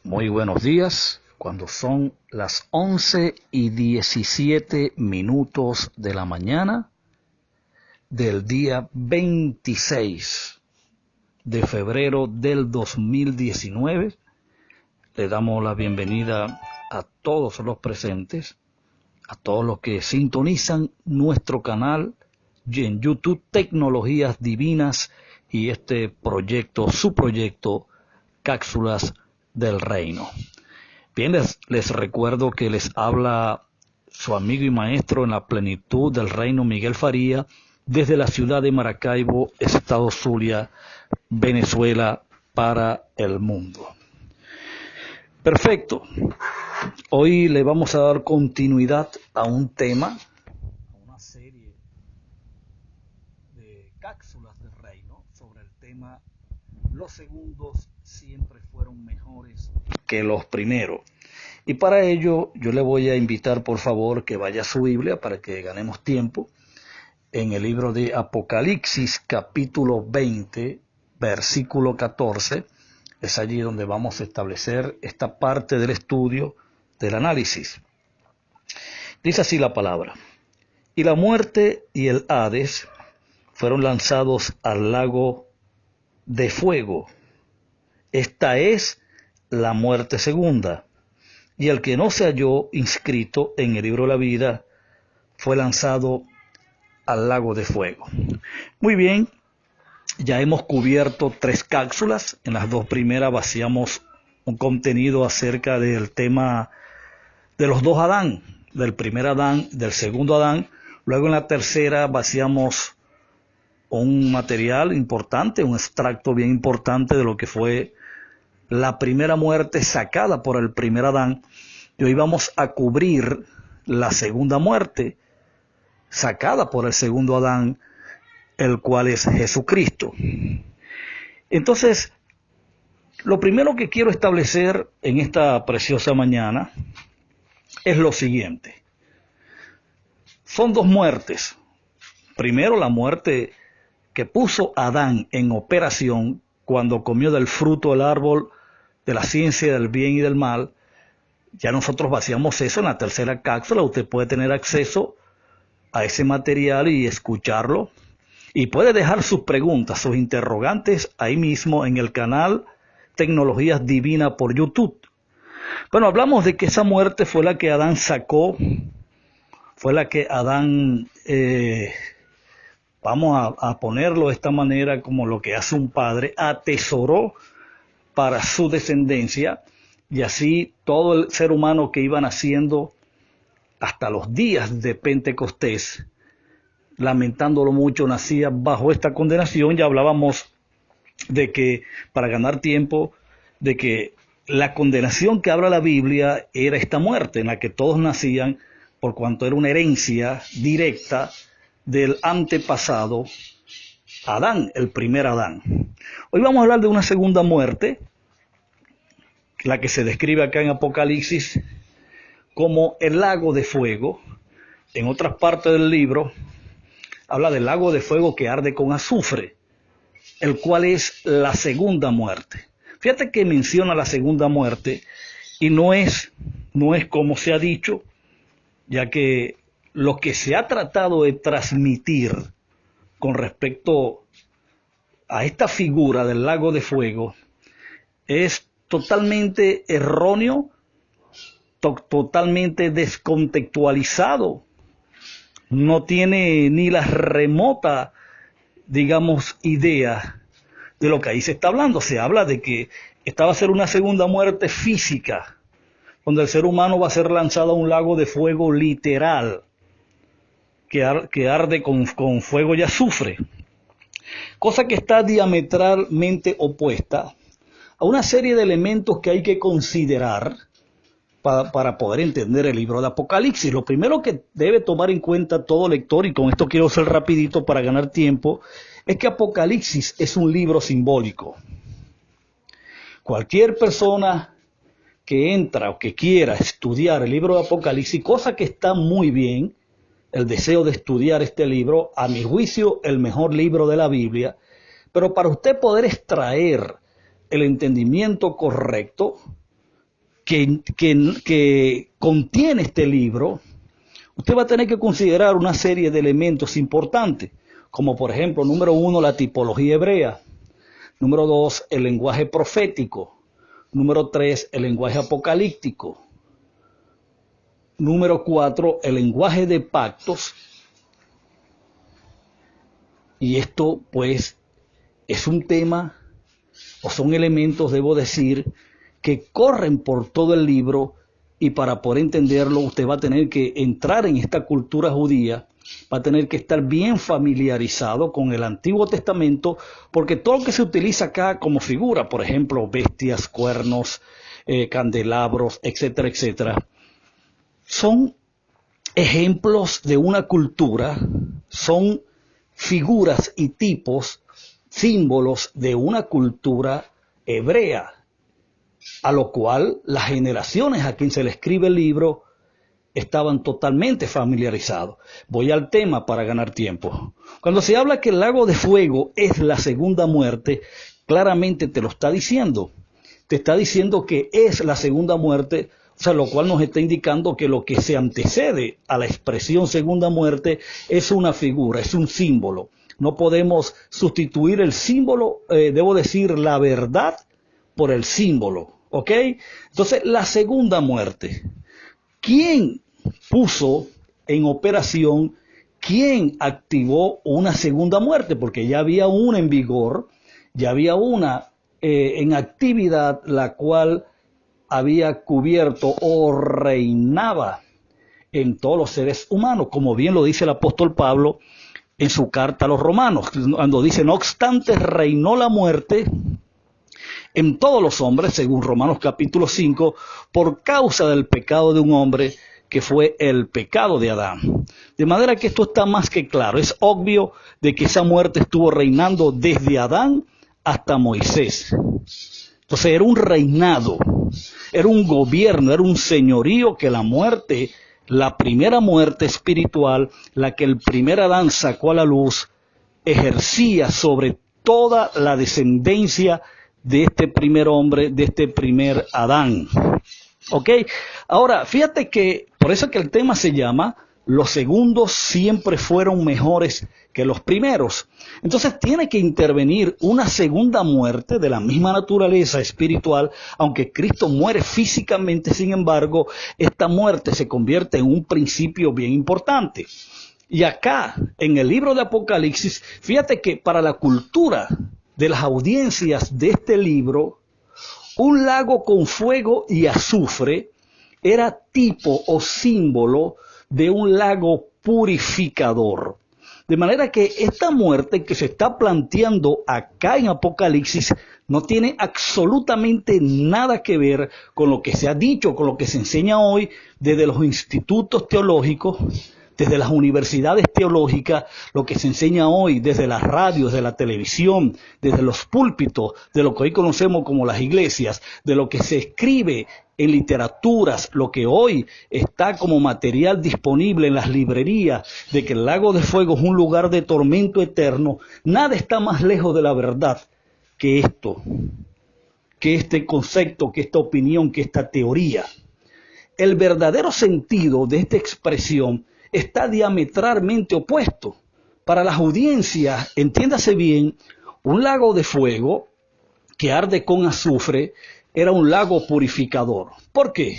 Muy buenos días, cuando son las 11:17 de la mañana del día 26 de febrero del 2019. Le damos la bienvenida a todos los presentes, a todos los que sintonizan nuestro canal en YouTube Tecnologías Divinas y este proyecto, su proyecto, Cápsulas del Reino. Bien, les recuerdo que les habla su amigo y maestro en la plenitud del reino, Miguel Faría, desde la ciudad de Maracaibo, estado Zulia, Venezuela, para el mundo. Perfecto. Hoy le vamos a dar continuidad a un tema, a una serie de cápsulas del reino sobre el tema los segundos siempre fueron mejores que los primeros. Y para ello yo le voy a invitar, por favor, que vaya a su Biblia para que ganemos tiempo. En el libro de Apocalipsis, capítulo 20, versículo 14, es allí donde vamos a establecer esta parte del estudio, del análisis. Dice así la palabra: y la muerte y el Hades fueron lanzados al lago de fuego. Esta es la muerte segunda. Y el que no se halló inscrito en el libro de la vida fue lanzado al lago de fuego. Muy bien, ya hemos cubierto 3 cápsulas. En las 2 primeras vaciamos un contenido acerca del tema de los 2 Adán, del primer Adán, del segundo Adán. Luego en la tercera vaciamos un material importante, un extracto bien importante de lo que fue la primera muerte sacada por el primer Adán. Y hoy vamos a cubrir la segunda muerte sacada por el segundo Adán, el cual es Jesucristo. Entonces, lo primero que quiero establecer en esta preciosa mañana es lo siguiente. Son 2 muertes. Primero, la muerte que puso Adán en operación cuando comió del fruto del árbol de la ciencia del bien y del mal. Ya nosotros vaciamos eso en la tercera cápsula. Usted puede tener acceso a ese material y escucharlo. Y puede dejar sus preguntas, sus interrogantes ahí mismo en el canal Tecnologías Divinas por YouTube. Bueno, hablamos de que esa muerte fue la que Adán sacó, fue la que Adán, vamos a ponerlo de esta manera como lo que hace un padre, atesoró para su descendencia, y así todo el ser humano que iba naciendo hasta los días de Pentecostés, lamentándolo mucho, nacía bajo esta condenación. Ya hablábamos de que, para ganar tiempo, de que la condenación que habla la Biblia era esta muerte, en la que todos nacían, por cuanto era una herencia directa del antepasado Adán, el primer Adán. Hoy vamos a hablar de una segunda muerte, la que se describe acá en Apocalipsis como el lago de fuego. En otras partes del libro habla del lago de fuego que arde con azufre, el cual es la segunda muerte. Fíjate que menciona la segunda muerte y no es como se ha dicho, ya que lo que se ha tratado de transmitir con respecto a esta figura del lago de fuego es totalmente erróneo, totalmente descontextualizado. No tiene ni la remota, digamos, idea de lo que ahí se está hablando. Se habla de que esta va a ser una segunda muerte física, donde el ser humano va a ser lanzado a un lago de fuego literal, que arde con fuego y azufre. Cosa que está diametralmente opuesta a una serie de elementos que hay que considerar para poder entender el libro de Apocalipsis. Lo primero que debe tomar en cuenta todo lector, y con esto quiero ser rapidito para ganar tiempo, es que Apocalipsis es un libro simbólico. Cualquier persona que entra o que quiera estudiar el libro de Apocalipsis, cosa que está muy bien, el deseo de estudiar este libro, a mi juicio el mejor libro de la Biblia, pero para usted poder extraer el entendimiento correcto, que contiene este libro, usted va a tener que considerar una serie de elementos importantes, como por ejemplo, número 1, la tipología hebrea, número 2, el lenguaje profético, número 3, el lenguaje apocalíptico, número 4, el lenguaje de pactos. Y esto pues es un tema, o son elementos, debo decir, que corren por todo el libro, y para poder entenderlo usted va a tener que entrar en esta cultura judía, va a tener que estar bien familiarizado con el Antiguo Testamento, porque todo lo que se utiliza acá como figura, por ejemplo, bestias, cuernos, candelabros, etcétera, etcétera, son ejemplos de una cultura, son figuras y tipos, símbolos de una cultura hebrea, a lo cual las generaciones a quien se le escribe el libro estaban totalmente familiarizados. Voy al tema para ganar tiempo. Cuando se habla que el lago de fuego es la segunda muerte, claramente te lo está diciendo. Te está diciendo que es la segunda muerte, o sea, lo cual nos está indicando que lo que se antecede a la expresión segunda muerte es una figura, es un símbolo. No podemos sustituir el símbolo, debo decir la verdad, por el símbolo, ¿ok? Entonces, la segunda muerte. ¿Quién puso en operación, quién activó una segunda muerte? Porque ya había una en vigor, ya había una en actividad, la cual había cubierto o reinaba en todos los seres humanos, como bien lo dice el apóstol Pablo en su carta a los romanos, cuando dice, no obstante, reinó la muerte en todos los hombres, según Romanos capítulo 5, por causa del pecado de un hombre, que fue el pecado de Adán. De manera que esto está más que claro. Es obvio de que esa muerte estuvo reinando desde Adán hasta Moisés. Entonces era un reinado, era un gobierno, era un señorío que la muerte, la primera muerte espiritual, la que el primer Adán sacó a la luz, ejercía sobre toda la descendencia de este primer hombre, de este primer Adán. ¿Ok? Ahora, fíjate que, por eso es que el tema se llama, los segundos siempre fueron mejores que los primeros. Entonces tiene que intervenir una segunda muerte de la misma naturaleza espiritual, aunque Cristo muere físicamente, sin embargo, esta muerte se convierte en un principio bien importante. Y acá, en el libro de Apocalipsis, fíjate que para la cultura de las audiencias de este libro, un lago con fuego y azufre era tipo o símbolo de un lago purificador. De manera que esta muerte que se está planteando acá en Apocalipsis no tiene absolutamente nada que ver con lo que se ha dicho, con lo que se enseña hoy desde los institutos teológicos, desde las universidades teológicas, lo que se enseña hoy desde las radios, desde la televisión, desde los púlpitos, de lo que hoy conocemos como las iglesias, de lo que se escribe en literaturas, lo que hoy está como material disponible en las librerías, de que el lago de fuego es un lugar de tormento eterno. Nada está más lejos de la verdad que esto, que este concepto, que esta opinión, que esta teoría. El verdadero sentido de esta expresión está diametralmente opuesto. Para las audiencias, entiéndase bien, un lago de fuego que arde con azufre era un lago purificador. ¿Por qué?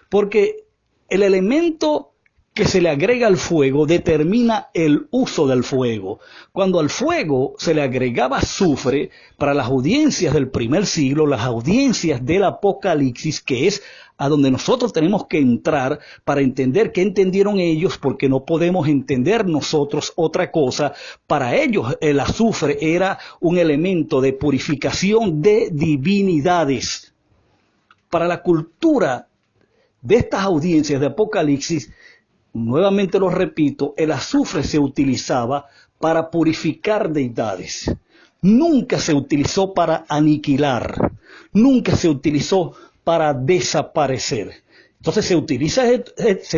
Porque el elemento que se le agrega al fuego determina el uso del fuego. Cuando al fuego se le agregaba azufre, para las audiencias del primer siglo, las audiencias del Apocalipsis, que es a donde nosotros tenemos que entrar para entender qué entendieron ellos, porque no podemos entender nosotros otra cosa. Para ellos el azufre era un elemento de purificación de divinidades. Para la cultura de estas audiencias de Apocalipsis, nuevamente lo repito, el azufre se utilizaba para purificar deidades. Nunca se utilizó para aniquilar, nunca se utilizó para desaparecer. Entonces se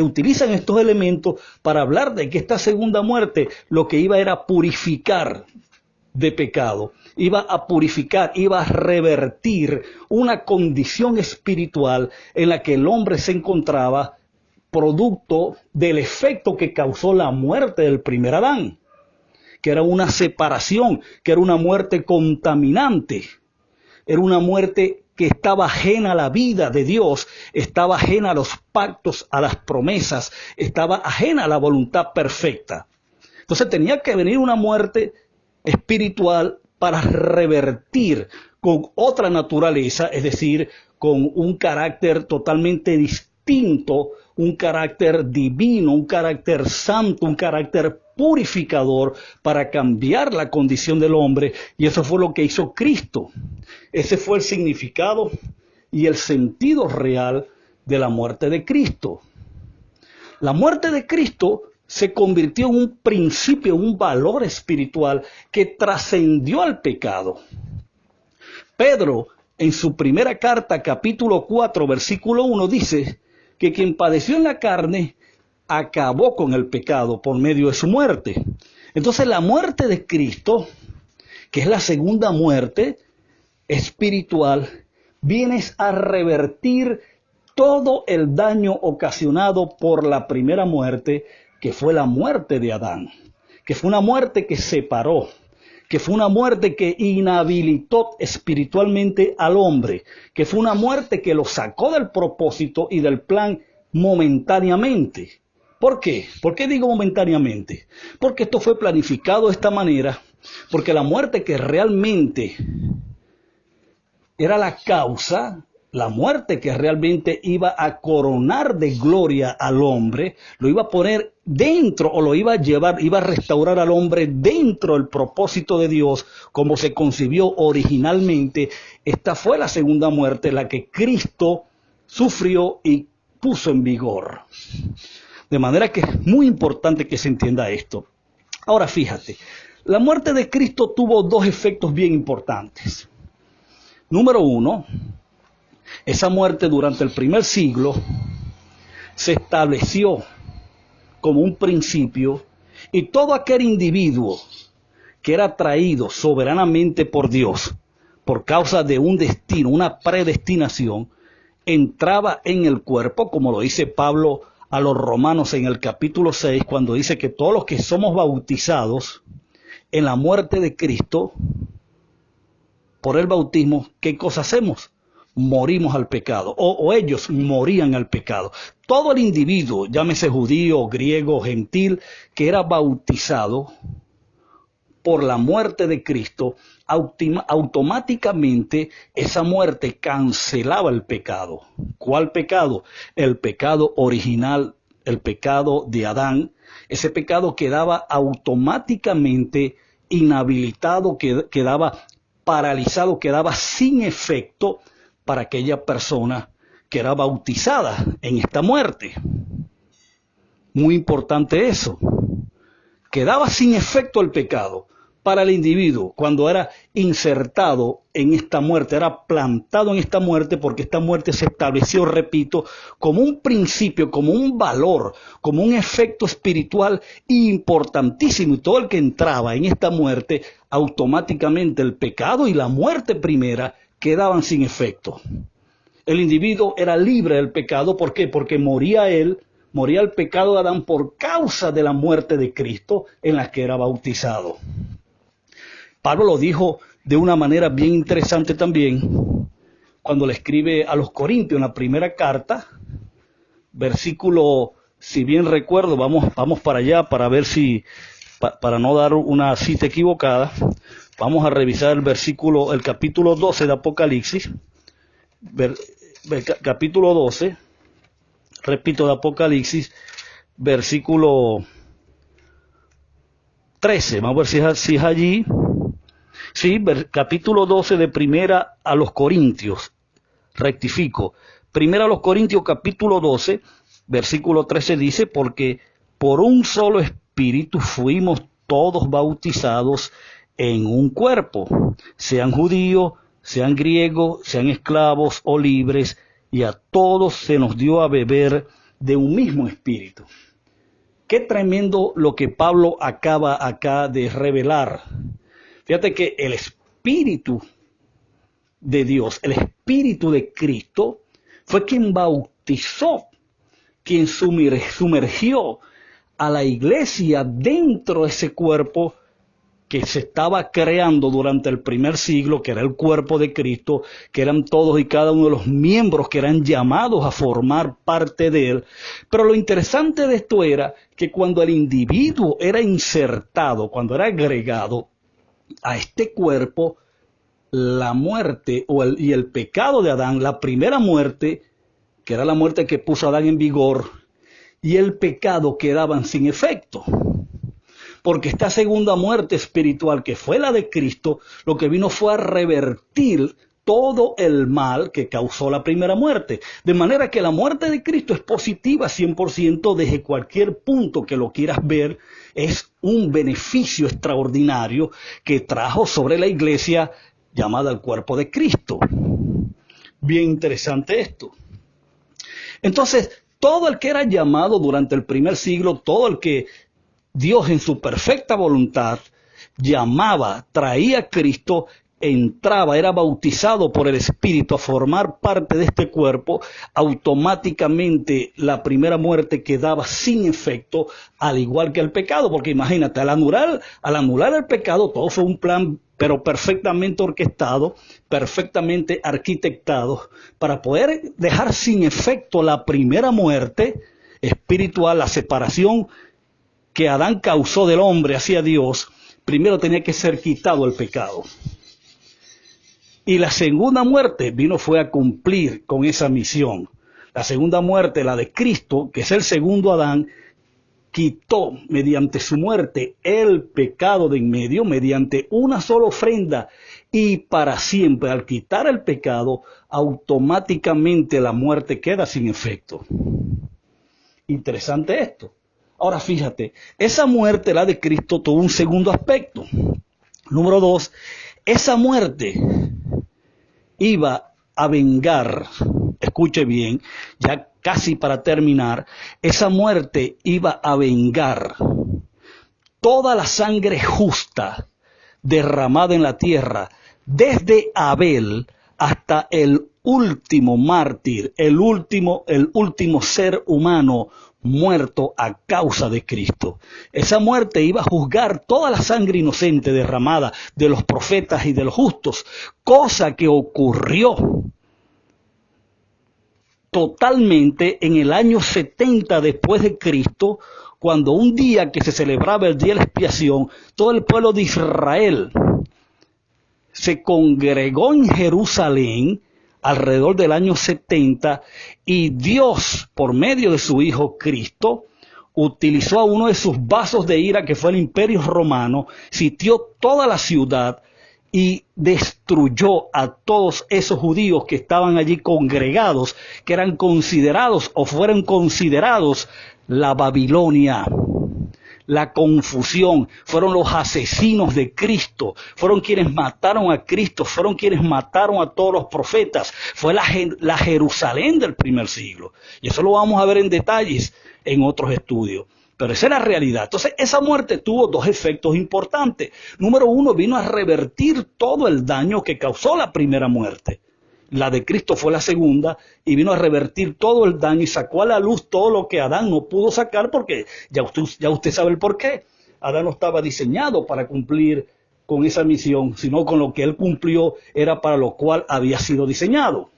utilizan estos elementos para hablar de que esta segunda muerte lo que iba era purificar de pecado, iba a purificar, iba a revertir una condición espiritual en la que el hombre se encontraba producto del efecto que causó la muerte del primer Adán, que era una separación, que era una muerte contaminante, era una muerte que estaba ajena a la vida de Dios, estaba ajena a los pactos, a las promesas, estaba ajena a la voluntad perfecta. Entonces tenía que venir una muerte espiritual para revertir con otra naturaleza, es decir, con un carácter totalmente distinto, un carácter divino, un carácter santo, un carácter purificador para cambiar la condición del hombre, y eso fue lo que hizo Cristo. Ese fue el significado y el sentido real de la muerte de Cristo. La muerte de Cristo se convirtió en un principio, un valor espiritual que trascendió al pecado. Pedro, en su primera carta, capítulo 4, versículo 1, dice que quien padeció en la carne acabó con el pecado por medio de su muerte. Entonces la muerte de Cristo, que es la segunda muerte espiritual, viene a revertir todo el daño ocasionado por la primera muerte, que fue la muerte de Adán, que fue una muerte que separó, que fue una muerte que inhabilitó espiritualmente al hombre, que fue una muerte que lo sacó del propósito y del plan momentáneamente. ¿Por qué? ¿Por qué digo momentáneamente? Porque esto fue planificado de esta manera, porque la muerte que realmente era la causa, la muerte que realmente iba a coronar de gloria al hombre, lo iba a poner dentro o lo iba a llevar, iba a restaurar al hombre dentro del propósito de Dios como se concibió originalmente. Esta fue la segunda muerte, la que Cristo sufrió y puso en vigor. De manera que es muy importante que se entienda esto. Ahora fíjate, la muerte de Cristo tuvo dos efectos bien importantes. Número uno, esa muerte durante el primer siglo se estableció como un principio, y todo aquel individuo que era traído soberanamente por Dios por causa de un destino, una predestinación, entraba en el cuerpo, como lo dice Pablo a los romanos en el capítulo 6, cuando dice que todos los que somos bautizados en la muerte de Cristo, por el bautismo, ¿qué cosa hacemos? Morimos al pecado, o ellos morían al pecado. Todo el individuo, llámese judío, griego, gentil, que era bautizado por la muerte de Cristo, automáticamente esa muerte cancelaba el pecado. ¿Cuál pecado? El pecado original, el pecado de Adán. Ese pecado quedaba automáticamente inhabilitado, quedaba paralizado, quedaba sin efecto para aquella persona que era bautizada en esta muerte. Muy importante eso. Quedaba sin efecto el pecado para el individuo cuando era insertado en esta muerte, era plantado en esta muerte, porque esta muerte se estableció, repito, como un principio, como un valor, como un efecto espiritual importantísimo, y todo el que entraba en esta muerte, automáticamente el pecado y la muerte primera quedaban sin efecto. El individuo era libre del pecado. ¿Por qué? Porque moría él, moría el pecado de Adán por causa de la muerte de Cristo en la que era bautizado. Pablo lo dijo de una manera bien interesante también cuando le escribe a los Corintios en la primera carta, versículo, si bien recuerdo, vamos para allá para ver si, para no dar una cita equivocada, vamos a revisar el capítulo 12 de Apocalipsis, capítulo 12, repito, de Apocalipsis, versículo 13, vamos a ver si es allí. Sí, capítulo 12 de Primera a los Corintios, rectifico, Primera a los Corintios capítulo 12, versículo 13 dice, porque por un solo espíritu fuimos todos bautizados en un cuerpo, sean judíos, sean griegos, sean esclavos o libres, y a todos se nos dio a beber de un mismo espíritu. Qué tremendo lo que Pablo acaba acá de revelar. Fíjate que el Espíritu de Dios, el Espíritu de Cristo, fue quien bautizó, quien sumergió a la iglesia dentro de ese cuerpo que se estaba creando durante el primer siglo, que era el cuerpo de Cristo, que eran todos y cada uno de los miembros que eran llamados a formar parte de él. Pero lo interesante de esto era que cuando el individuo era insertado, cuando era agregado a este cuerpo, la muerte y el pecado de Adán, la primera muerte, que era la muerte que puso a Adán en vigor, y el pecado quedaban sin efecto. Porque esta segunda muerte espiritual, que fue la de Cristo, lo que vino fue a revertir todo el mal que causó la primera muerte. De manera que la muerte de Cristo es positiva 100% desde cualquier punto que lo quieras ver. Es un beneficio extraordinario que trajo sobre la iglesia llamada el cuerpo de Cristo. Bien interesante esto. Entonces, todo el que era llamado durante el primer siglo, todo el que Dios en su perfecta voluntad llamaba, traía a Cristo, entraba, era bautizado por el Espíritu a formar parte de este cuerpo, automáticamente la primera muerte quedaba sin efecto, al igual que el pecado, porque imagínate, al anular el pecado, todo fue un plan, pero perfectamente orquestado, perfectamente arquitectado, para poder dejar sin efecto la primera muerte espiritual, la separación que Adán causó del hombre hacia Dios. Primero tenía que ser quitado el pecado. Y la segunda muerte fue a cumplir con esa misión. La segunda muerte, la de Cristo, que es el segundo Adán, quitó mediante su muerte el pecado de en medio, mediante una sola ofrenda, y para siempre. Al quitar el pecado, automáticamente la muerte queda sin efecto. Interesante esto. Ahora fíjate, esa muerte, la de Cristo, tuvo un segundo aspecto. Número 2, esa muerte iba a vengar, escuche bien, ya casi para terminar, esa muerte iba a vengar toda la sangre justa derramada en la tierra, desde Abel hasta el último mártir, el último ser humano muerto a causa de Cristo. Esa muerte iba a juzgar toda la sangre inocente derramada de los profetas y de los justos, cosa que ocurrió totalmente en el año 70 después de Cristo, cuando un día que se celebraba el día de la expiación, todo el pueblo de Israel se congregó en Jerusalén alrededor del año 70, y Dios, por medio de su Hijo Cristo, utilizó a uno de sus vasos de ira, que fue el Imperio Romano, sitió toda la ciudad y destruyó a todos esos judíos que estaban allí congregados, que eran considerados o fueron considerados la Babilonia. La confusión, fueron los asesinos de Cristo, fueron quienes mataron a Cristo, fueron quienes mataron a todos los profetas, fue la Jerusalén del primer siglo. Y eso lo vamos a ver en detalles en otros estudios. Pero esa es la realidad. Entonces, esa muerte tuvo dos efectos importantes. Número 1, vino a revertir todo el daño que causó la primera muerte. La de Cristo fue la segunda, y vino a revertir todo el daño y sacó a la luz todo lo que Adán no pudo sacar, porque ya usted sabe el porqué. Adán no estaba diseñado para cumplir con esa misión, sino con lo que él cumplió era para lo cual había sido diseñado.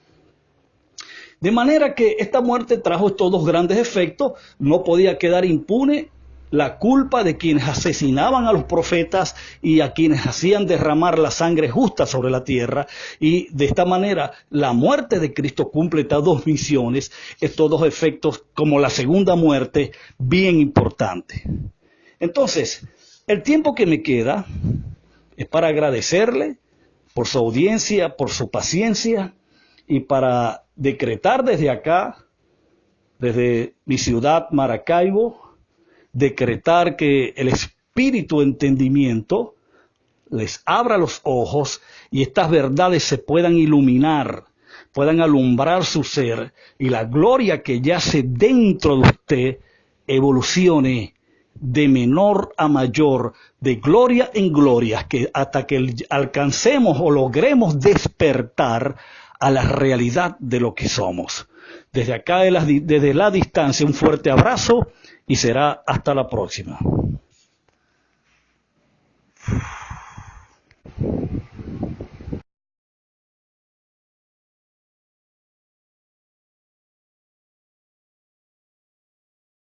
De manera que esta muerte trajo estos dos grandes efectos. No podía quedar impune la culpa de quienes asesinaban a los profetas y a quienes hacían derramar la sangre justa sobre la tierra. Y de esta manera, la muerte de Cristo cumple estas dos misiones, estos dos efectos, como la segunda muerte, bien importante. Entonces, el tiempo que me queda es para agradecerle por su audiencia, por su paciencia, y para decretar desde acá, desde mi ciudad, Maracaibo, decretar que el espíritu de entendimiento les abra los ojos y estas verdades se puedan iluminar, puedan alumbrar su ser, y la gloria que yace dentro de usted evolucione de menor a mayor, de gloria en gloria, hasta que alcancemos o logremos despertar a la realidad de lo que somos. Desde acá, desde la distancia, un fuerte abrazo y será hasta la próxima.